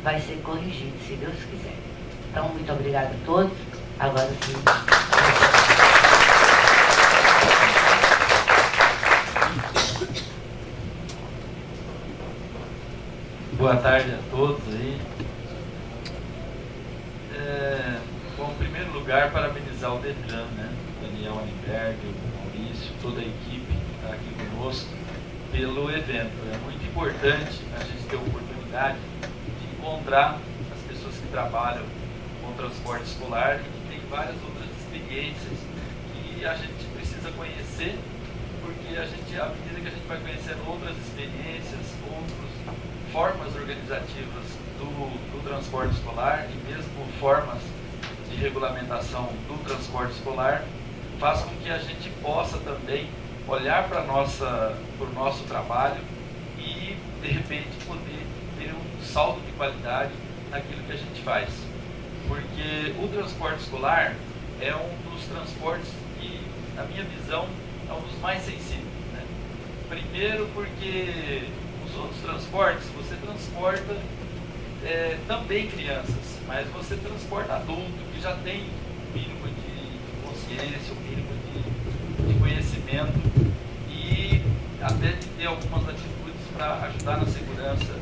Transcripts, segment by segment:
vai ser corrigido, se Deus quiser. Então, muito obrigada a todos. Agora sim. Boa tarde a todos aí. Bom, em primeiro lugar, parabenizar o Detran, né? Daniel Alenberg, o Maurício, toda a equipe que está aqui conosco pelo evento. É muito importante a gente ter a oportunidade de encontrar as pessoas que trabalham com transporte escolar e que têm várias outras experiências que a gente precisa conhecer, porque à medida que a gente vai conhecendo outras experiências, outras formas organizativas do transporte escolar e mesmo formas de regulamentação do transporte escolar, faz com que a gente possa também olhar para o nosso trabalho e, de repente, poder ter um salto de qualidade naquilo que a gente faz. Porque o transporte escolar é um dos transportes que, na minha visão, é um dos mais sensíveis, né? Primeiro porque os outros transportes, você transporta também crianças, mas você transporta adulto que já tem um mínimo de consciência, um mínimo de conhecimento e até de ter algumas atitudes para ajudar na segurança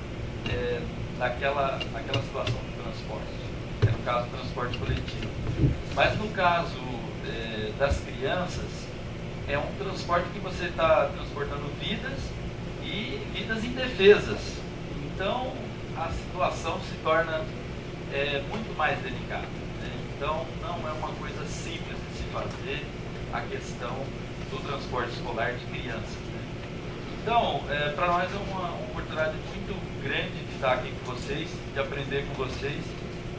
naquela situação de transporte, no caso do transporte coletivo. Mas no caso das crianças, é um transporte que você está transportando vidas e vidas indefesas. Então, a situação se torna muito mais delicada, né? Então, não é uma coisa simples de se fazer a questão do transporte escolar de crianças, né? Então, para nós é uma oportunidade muito grande de estar aqui com vocês, de aprender com vocês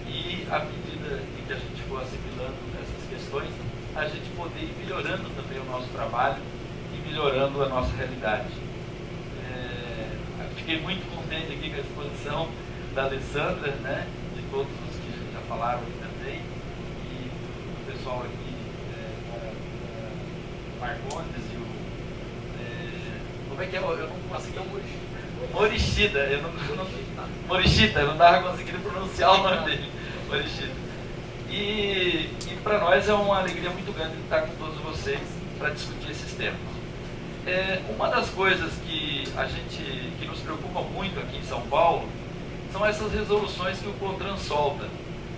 e, à medida em que a gente for assimilando essas questões, a gente poder ir melhorando também o nosso trabalho e melhorando a nossa realidade. Fiquei muito contente aqui com a exposição da Alessandra, né, de todos os que já falaram aqui também, e o pessoal aqui, Marcondes e o... como é que é? Eu não consegui... Morishida. Morishida, eu não estava conseguindo pronunciar o nome dele. Morishida. E para nós é uma alegria muito grande estar com todos vocês para discutir esses temas. Uma das coisas que nos preocupa muito aqui em São Paulo são essas resoluções que o CONTRAN solta,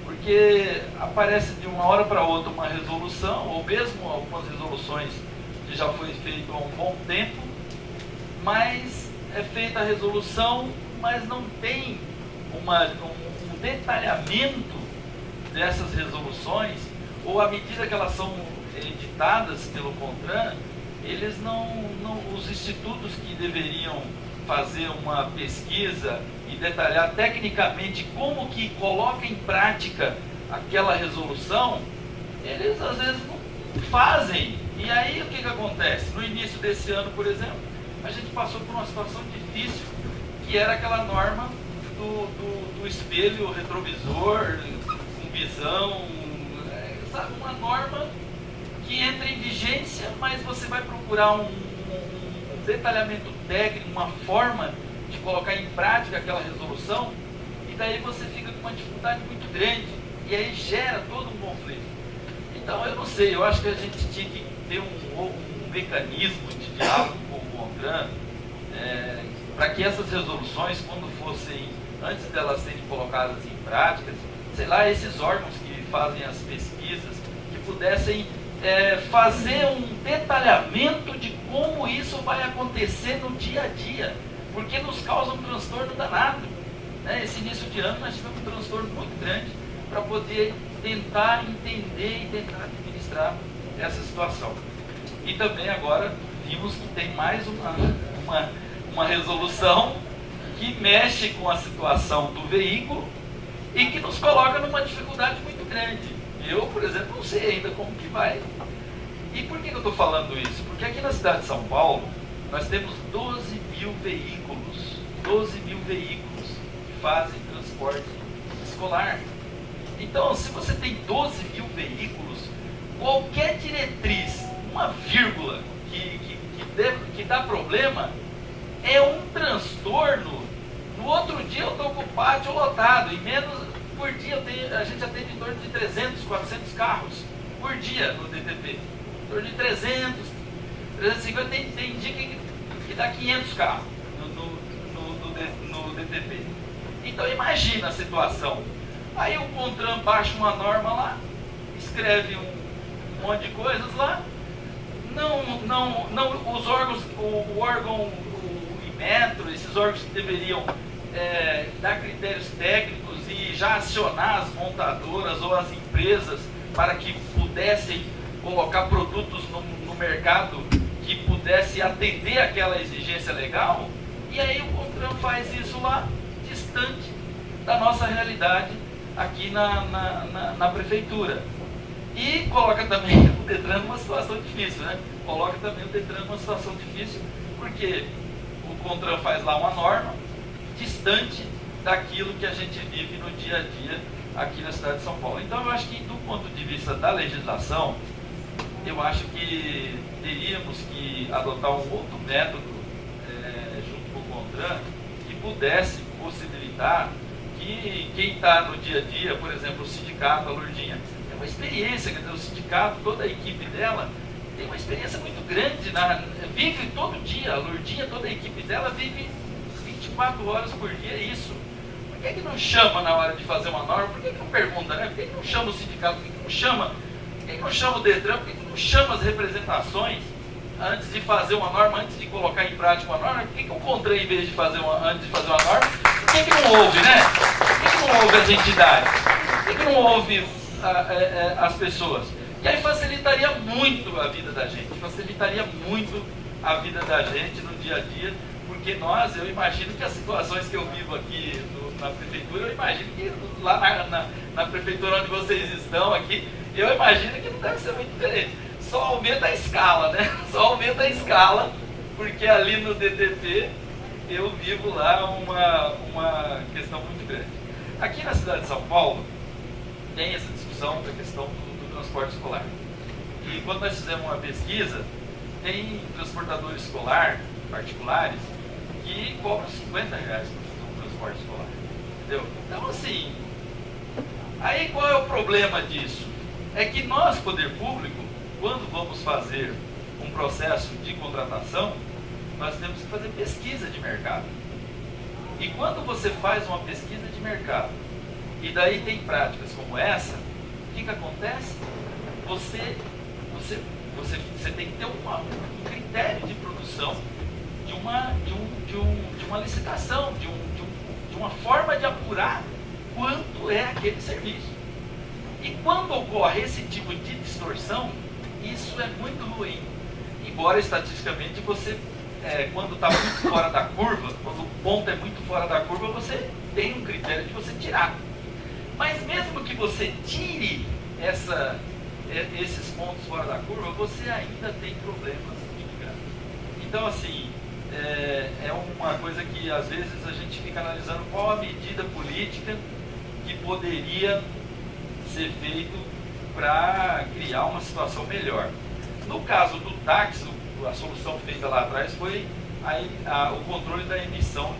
porque aparece de uma hora para outra uma resolução, ou mesmo algumas resoluções que já foi feito há um bom tempo, mas é feita a resolução, mas não tem um detalhamento dessas resoluções, ou à medida que elas são editadas pelo CONTRAN, os institutos que deveriam fazer uma pesquisa e detalhar tecnicamente como que coloca em prática aquela resolução, eles às vezes não fazem. E aí o que acontece? No início desse ano, por exemplo, a gente passou por uma situação difícil, que era aquela norma do espelho retrovisor, com visão, sabe, uma norma que entra em vigência, mas você vai procurar um detalhamento técnico, uma forma de colocar em prática aquela resolução, e daí você fica com uma dificuldade muito grande, e aí gera todo um conflito. Então, eu não sei, eu acho que a gente tinha que ter um mecanismo de diálogo com o CONTRAN, para que essas resoluções, quando fossem, antes delas serem colocadas em práticas, sei lá, esses órgãos que fazem as pesquisas, que pudessem fazer um detalhamento de como isso vai acontecer no dia a dia, porque nos causa um transtorno danado, né? Esse início de ano nós tivemos um transtorno muito grande para poder tentar entender e tentar administrar essa situação. E também agora vimos que tem mais uma resolução que mexe com a situação do veículo e que nos coloca numa dificuldade muito grande. Eu, por exemplo, não sei ainda como que vai. E por que eu estou falando isso? Porque aqui na cidade de São Paulo, nós temos 12 mil veículos que fazem transporte escolar. Então, se você tem 12 mil veículos, qualquer diretriz, uma vírgula que dá problema, é um transtorno No outro dia eu estou com o pátio lotado, e menos por dia a gente atende em torno de 300, 400 carros por dia no DTP. Em torno de 300, 350, tem dia que dá 500 carros no DTP. Então imagina a situação. Aí o CONTRAN baixa uma norma lá, escreve um monte de coisas lá, não os órgãos, o órgão, o Inmetro, esses órgãos que deveriam dar critérios técnicos e já acionar as montadoras ou as empresas para que pudessem colocar produtos no mercado que pudesse atender aquela exigência legal, e aí o CONTRAN faz isso lá, distante da nossa realidade aqui na prefeitura. E coloca também o DETRAN numa situação difícil, né? Coloca também o DETRAN numa situação difícil, porque o CONTRAN faz lá uma norma distante daquilo que a gente vive no dia a dia aqui na cidade de São Paulo. Então eu acho que, do ponto de vista da legislação, eu acho que teríamos que adotar um outro método junto com o CONTRAN que pudesse possibilitar que quem está no dia a dia, por exemplo, o sindicato, a Lourdinha, é uma experiência, quer dizer, o sindicato, toda a equipe dela tem uma experiência muito grande, vive todo dia, a Lourdinha, toda a equipe dela vive 24 horas por dia isso. Por que não chama na hora de fazer uma norma? Por que não pergunta, né? Por que não chama o sindicato? Por que não chama o DETRAN? Por que não chama as representações antes de fazer uma norma, antes de colocar em prática uma norma? Por que o CONTRAN, em vez de fazer antes de fazer uma norma, por que não ouve, né? Por que não ouve as entidades? Por que não ouve as pessoas? E aí facilitaria muito a vida da gente, facilitaria muito a vida da gente no dia a dia, porque eu imagino que as situações que eu vivo aqui na prefeitura, eu imagino que lá na prefeitura onde vocês estão aqui, eu imagino que não deve ser muito diferente. Só aumenta a escala, né? Só aumenta a escala, porque ali no DTP eu vivo lá uma questão muito grande. Aqui na cidade de São Paulo, tem essa discussão da questão do transporte escolar. E quando nós fizemos uma pesquisa, tem transportador escolar particulares que cobram R$50 no transporte escolar. Entendeu? Então, assim, aí qual é o problema disso? É que nós, poder público, quando vamos fazer um processo de contratação, nós temos que fazer pesquisa de mercado. E quando você faz uma pesquisa de mercado, e daí tem práticas como essa, o que acontece? Você tem que ter um critério de produção de uma licitação, de uma forma de apurar quanto é aquele serviço. E quando ocorre esse tipo de distorção, isso é muito ruim. Embora estatisticamente você, quando está muito fora da curva, quando o ponto é muito fora da curva, você tem um critério de você tirar. Mas mesmo que você tire esses pontos fora da curva, você ainda tem problemas muito grandes. Então, assim, é uma coisa que às vezes a gente fica analisando qual a medida política que poderia ser feito para criar uma situação melhor. No caso do táxi, a solução feita lá atrás foi o controle da emissão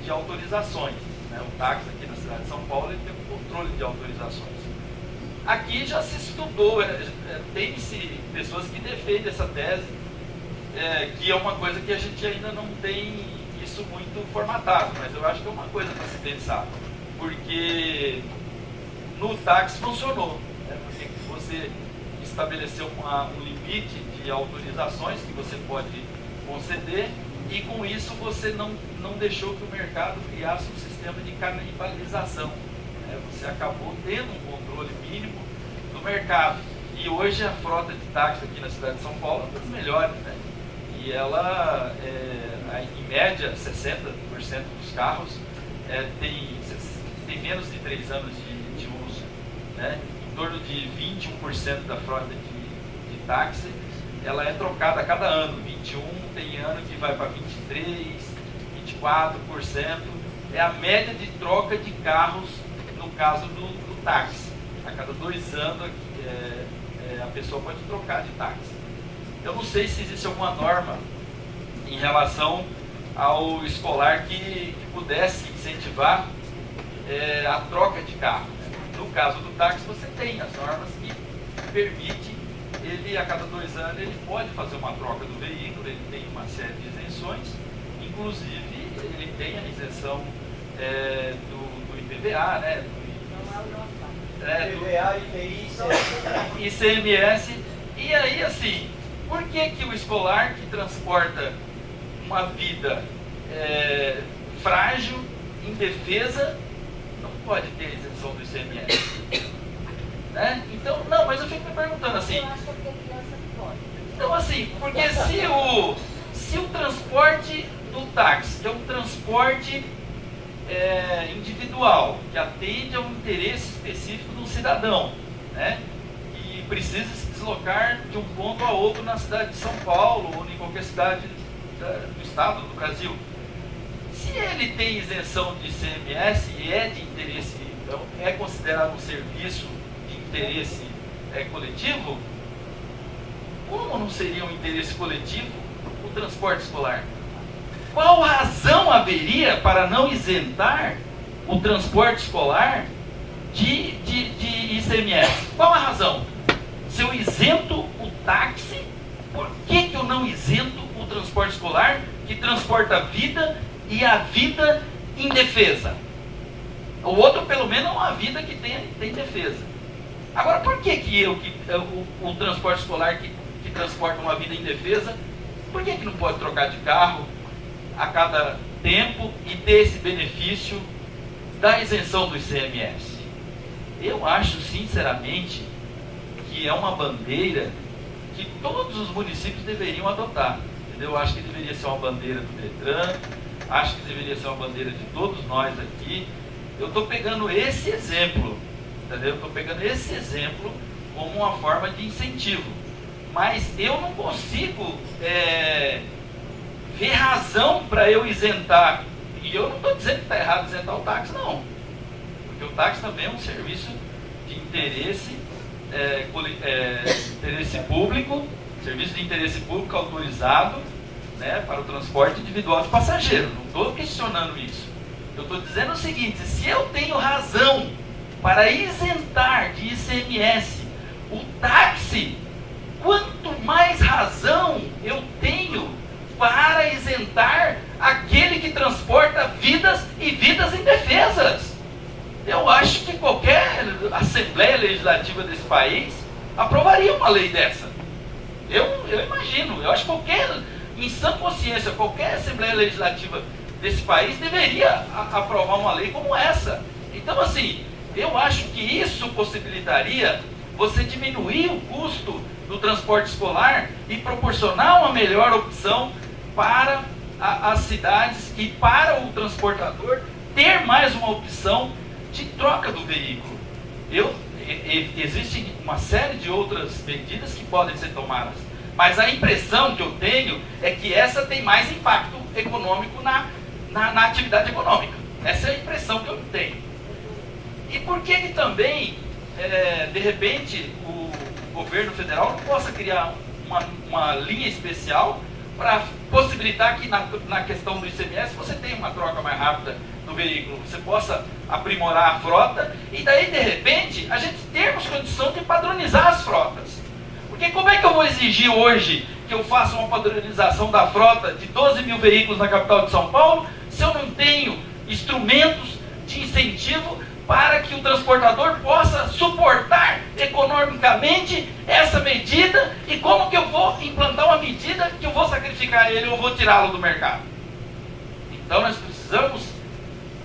de autorizações. Né? O táxi aqui na cidade de São Paulo ele tem um controle de autorizações. Aqui já se estudou, tem-se pessoas que defendem essa tese, que é uma coisa que a gente ainda não tem isso muito formatado, mas eu acho que é uma coisa para se pensar, porque no táxi funcionou, né? Porque você estabeleceu um limite de autorizações que você pode conceder, e com isso você não deixou que o mercado criasse um sistema de canibalização. Você acabou tendo um controle mínimo do mercado. E hoje a frota de táxi aqui na cidade de São Paulo é uma das melhores, né? E ela, em média, 60% dos carros tem menos de 3 anos de uso, né? Em torno de 21% da frota de táxi, ela é trocada a cada ano. 21 tem ano que vai para 23, 24%. É a média de troca de carros no caso do táxi. A cada 2 anos a pessoa pode trocar de táxi. Eu não sei se existe alguma norma em relação ao escolar que pudesse incentivar a troca de carro. No caso do táxi, você tem as normas que permitem, ele a cada 2 anos ele pode fazer uma troca do veículo, ele tem uma série de isenções, inclusive ele tem a isenção do IPVA, né? IPVA, IPI, ICMS. E aí, assim, por que o escolar que transporta uma vida frágil, indefesa, não pode ter isenção do ICMS? Né? Então, não, mas eu fico me perguntando assim. Eu acho que a criança pode. Então, assim, porque se o transporte do táxi, que é um transporte individual, que atende a um interesse específico do cidadão, né? Que precisa se deslocar de um ponto a outro na cidade de São Paulo ou em qualquer cidade do estado, do Brasil. Se ele tem isenção de ICMS e é de interesse, então é considerado um serviço de interesse coletivo, como não seria um interesse coletivo o transporte escolar? Qual razão haveria para não isentar o transporte escolar de ICMS? Qual a razão? Se eu isento o táxi, por que eu não isento o transporte escolar que transporta a vida e a vida indefesa? O outro, pelo menos, é uma vida que tem defesa. Agora, por que o transporte escolar que transporta uma vida indefesa, por que não pode trocar de carro a cada tempo e ter esse benefício da isenção do ICMS? Eu acho, sinceramente, que é uma bandeira que todos os municípios deveriam adotar. Entendeu? Eu acho que deveria ser uma bandeira do Detran, acho que deveria ser uma bandeira de todos nós aqui. Eu estou pegando esse exemplo, entendeu? Eu estou pegando esse exemplo como uma forma de incentivo. Mas eu não consigo ver razão para eu isentar. E eu não estou dizendo que está errado isentar o táxi, não. Porque o táxi também é um serviço de interesse, interesse público, serviço de interesse público autorizado, né, para o transporte individual de passageiro. Não estou questionando isso. Eu estou dizendo o seguinte: se eu tenho razão para isentar de ICMS o táxi, quanto mais razão eu tenho para isentar aquele que transporta vidas e vidas indefesas. Eu acho que qualquer Assembleia Legislativa desse país aprovaria uma lei dessa. Eu imagino, eu acho que qualquer, em sã consciência, qualquer Assembleia Legislativa desse país deveria aprovar uma lei como essa. Então, assim, eu acho que isso possibilitaria você diminuir o custo do transporte escolar e proporcionar uma melhor opção para as cidades e para o transportador ter mais uma opção de troca do veículo. Existe uma série de outras medidas que podem ser tomadas, mas a impressão que eu tenho é que essa tem mais impacto econômico na atividade econômica. Essa é a impressão que eu tenho. E por que também, de repente, o governo federal não possa criar uma linha especial para possibilitar que na questão do ICMS você tenha uma troca mais rápida do veículo, você possa aprimorar a frota e daí, de repente, a gente termos condição de padronizar as frotas. Porque como é que eu vou exigir hoje que eu faça uma padronização da frota de 12 mil veículos na capital de São Paulo se eu não tenho instrumentos de incentivo para que o transportador possa suportar economicamente essa medida? E como que eu vou implantar uma medida que eu vou sacrificar ele ou vou tirá-lo do mercado? Então nós precisamos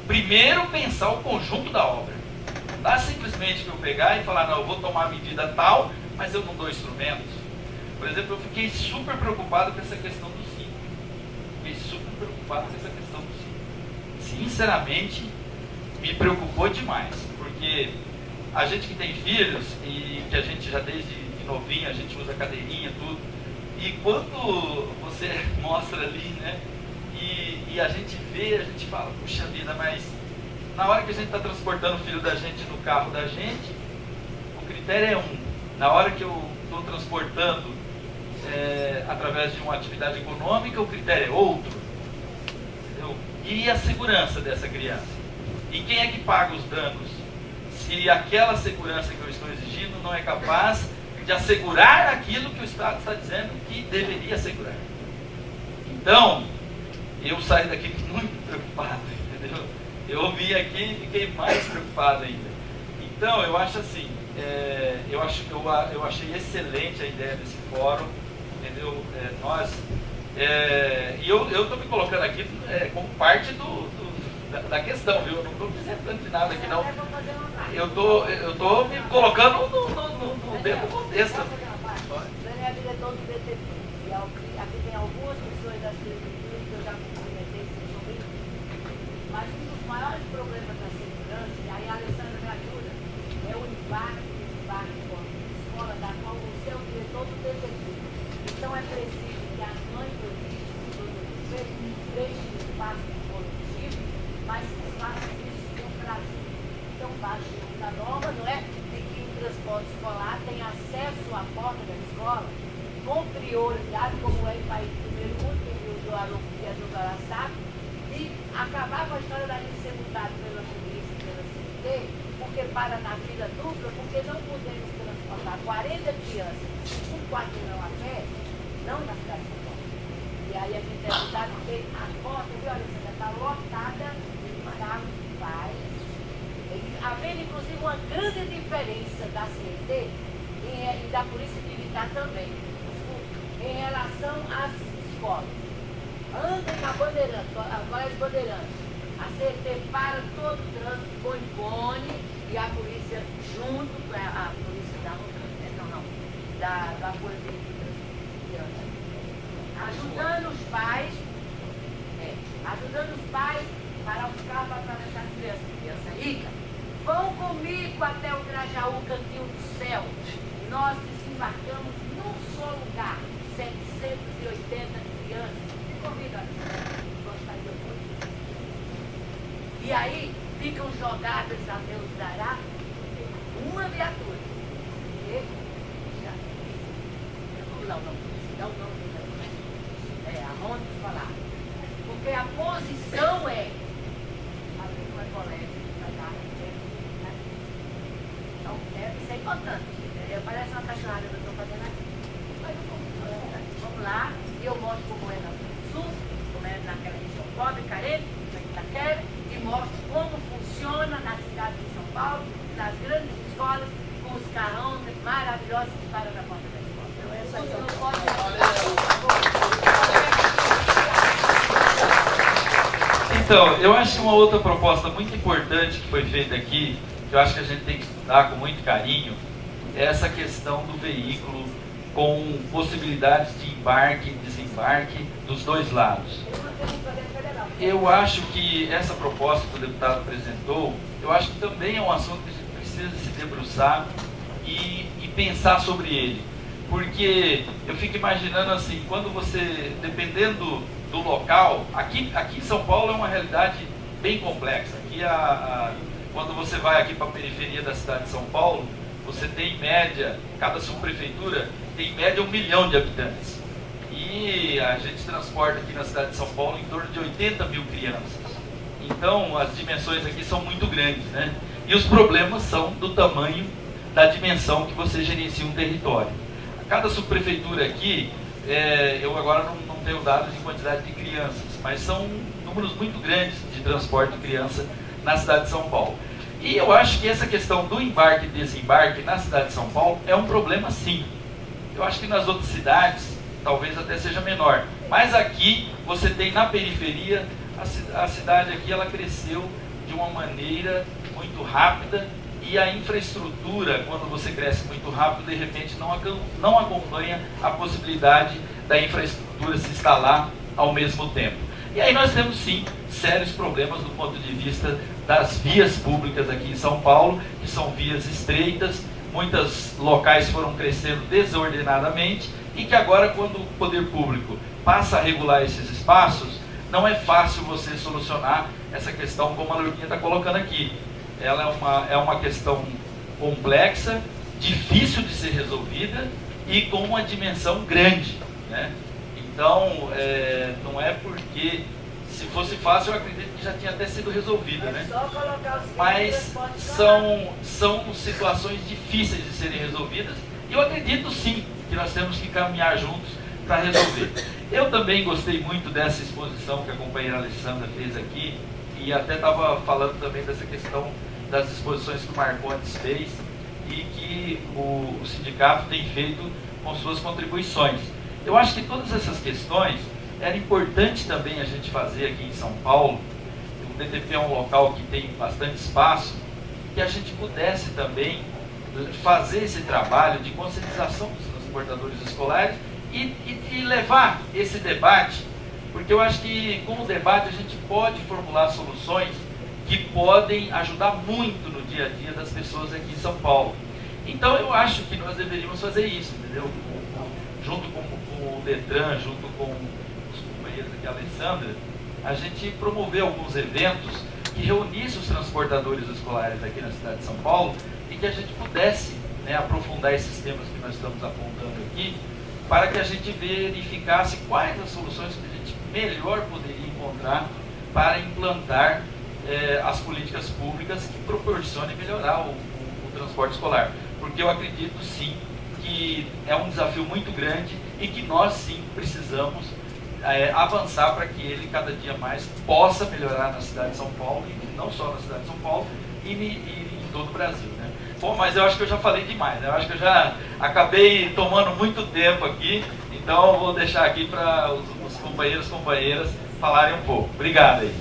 primeiro pensar o conjunto da obra. Não dá simplesmente para eu pegar e falar: não, eu vou tomar a medida tal, mas eu não dou instrumentos. Por exemplo, eu fiquei super preocupado com essa questão do SIM. Fiquei super preocupado com essa questão do SIM. Sinceramente, me preocupou demais, porque a gente que tem filhos e que a gente já desde novinho, a gente usa cadeirinha, tudo, e quando você mostra ali, né, e a gente vê, a gente fala: puxa vida, mas na hora que a gente está transportando o filho da gente no carro da gente, o critério é um. Na hora que eu estou transportando através de uma atividade econômica, o critério é outro. E a segurança dessa criança? E quem é que paga os danos? Se aquela segurança que eu estou exigindo não é capaz de assegurar aquilo que o Estado está dizendo que deveria assegurar. Então, eu saí daqui muito preocupado, entendeu? Eu ouvi aqui e fiquei mais preocupado ainda. Então, eu acho assim, eu achei excelente a ideia desse fórum, entendeu? E eu estou me colocando aqui como parte da questão, viu? Eu não estou dizendo de nada aqui, não. Eu tô me colocando dentro do contexto. Daniel é diretor do BTP. E aqui tem algumas pessoas das prefeituras que eu já cumprimentei sobre isso. Mas um dos maiores problemas da segurança, e aí a Alessandra me ajuda, é o embarque com a escola da qual você é o diretor do BTP. Então é preciso que as mães turísticas deixem o espaço coletivo, mas que façam isso com prazer. Então baixe a norma, não é? De que o transporte escolar tem acesso à porta da escola com prioridade, como é em país primeiro mundo, que o aluno que é do Araçá, e acabar com a história da gente ser multado pela polícia e pela CNT, porque para na fila dupla, porque não podemos transportar 40 crianças um quarteirão a pé, não na cidade de São Paulo. E aí a gente é multado porque a porta, viu, Alessandra, está lotada de carros de pais, havendo inclusive uma grande diferença da CNT e da Polícia Militar também, em relação às escolas. Andem na Bandeirante, a Colégio Bandeirante, a CNT para todo o trânsito, põe cone e a polícia junto, a polícia da Polícia Militar, ajudando os pais para os carros para atravessar as crianças. Rica, vão comigo até o Grajaú, Cantinho do Céu. Nós desembarcamos num só lugar, 780 crianças. Me convido aqui, gostaria muito. E aí ficam jogadas a Deus dará uma viatura. Não, a Ronda Escolar. Porque a posição é ali não é colégio, vai dar, né? Então, isso é importante. Parece uma cachorrada que eu estou fazendo aqui. Mas vamos lá, e eu mostro como é na Sul, como é naquela região pobre, carente, na Itaquera, e mostro como funciona na cidade de São Paulo, nas grandes escolas, com os carrões maravilhosos que param na porta da escola. Então, essa aí não pode... Então, eu acho que uma outra proposta muito importante que foi feita aqui, que eu acho que a gente tem que estudar com muito carinho, é essa questão do veículo com possibilidades de embarque e desembarque dos dois lados. Eu acho que essa proposta que o deputado apresentou, eu acho que também é um assunto que a gente precisa se debruçar e pensar sobre ele. Porque eu fico imaginando assim, quando você, dependendo do local, aqui em São Paulo é uma realidade bem complexa. Aqui quando você vai aqui para a periferia da cidade de São Paulo, você tem em média, cada subprefeitura tem em média 1 milhão de habitantes. E a gente transporta aqui na cidade de São Paulo em torno de 80 mil crianças. Então as dimensões aqui são muito grandes, né? E os problemas são do tamanho da dimensão que você gerencia um território. Cada subprefeitura aqui, eu agora não tenho dados de quantidade de crianças, mas são números muito grandes de transporte de criança na cidade de São Paulo. E eu acho que essa questão do embarque e desembarque na cidade de São Paulo é um problema sim. Eu acho que nas outras cidades talvez até seja menor, mas aqui você tem na periferia, a cidade aqui ela cresceu de uma maneira muito rápida. E a infraestrutura, quando você cresce muito rápido, de repente não acompanha a possibilidade da infraestrutura se instalar ao mesmo tempo. E aí nós temos sim sérios problemas do ponto de vista das vias públicas aqui em São Paulo, que são vias estreitas, muitos locais foram crescendo desordenadamente e que agora, quando o poder público passa a regular esses espaços, não é fácil você solucionar essa questão como a Lourdinha está colocando aqui. Ela é uma questão complexa, difícil de ser resolvida e com uma dimensão grande, né? Então, não é porque se fosse fácil, eu acredito que já tinha até sido resolvida, É né? só colocar os Mas transportes são situações difíceis de serem resolvidas e eu acredito sim que nós temos que caminhar juntos para resolver. Eu também gostei muito dessa exposição que a companheira Alessandra fez aqui e até estava falando também dessa questão das exposições que o Marcondes fez e que o sindicato tem feito com suas contribuições. Eu acho que todas essas questões era importante também a gente fazer aqui em São Paulo. O DTP é um local que tem bastante espaço, que a gente pudesse também fazer esse trabalho de conscientização dos transportadores escolares e levar esse debate, porque eu acho que com o debate a gente pode formular soluções que podem ajudar muito no dia a dia das pessoas aqui em São Paulo. Então eu acho que nós deveríamos fazer isso, entendeu? Junto com o Detran, junto com os companheiros aqui, a Alessandra, a gente promover alguns eventos que reunissem os transportadores escolares aqui na cidade de São Paulo e que a gente pudesse, né, aprofundar esses temas que nós estamos apontando aqui, para que a gente verificasse quais as soluções que a gente melhor poderia encontrar para implantar as políticas públicas que proporcionem melhorar o transporte escolar. Porque eu acredito sim que é um desafio muito grande e que nós sim precisamos avançar para que ele cada dia mais possa melhorar na cidade de São Paulo, e não só na cidade de São Paulo, e em todo o Brasil, né? Bom, mas eu acho que eu já falei demais, né? Eu acho que eu já acabei tomando muito tempo aqui, então eu vou deixar aqui para os companheiros e companheiras falarem um pouco. Obrigado aí.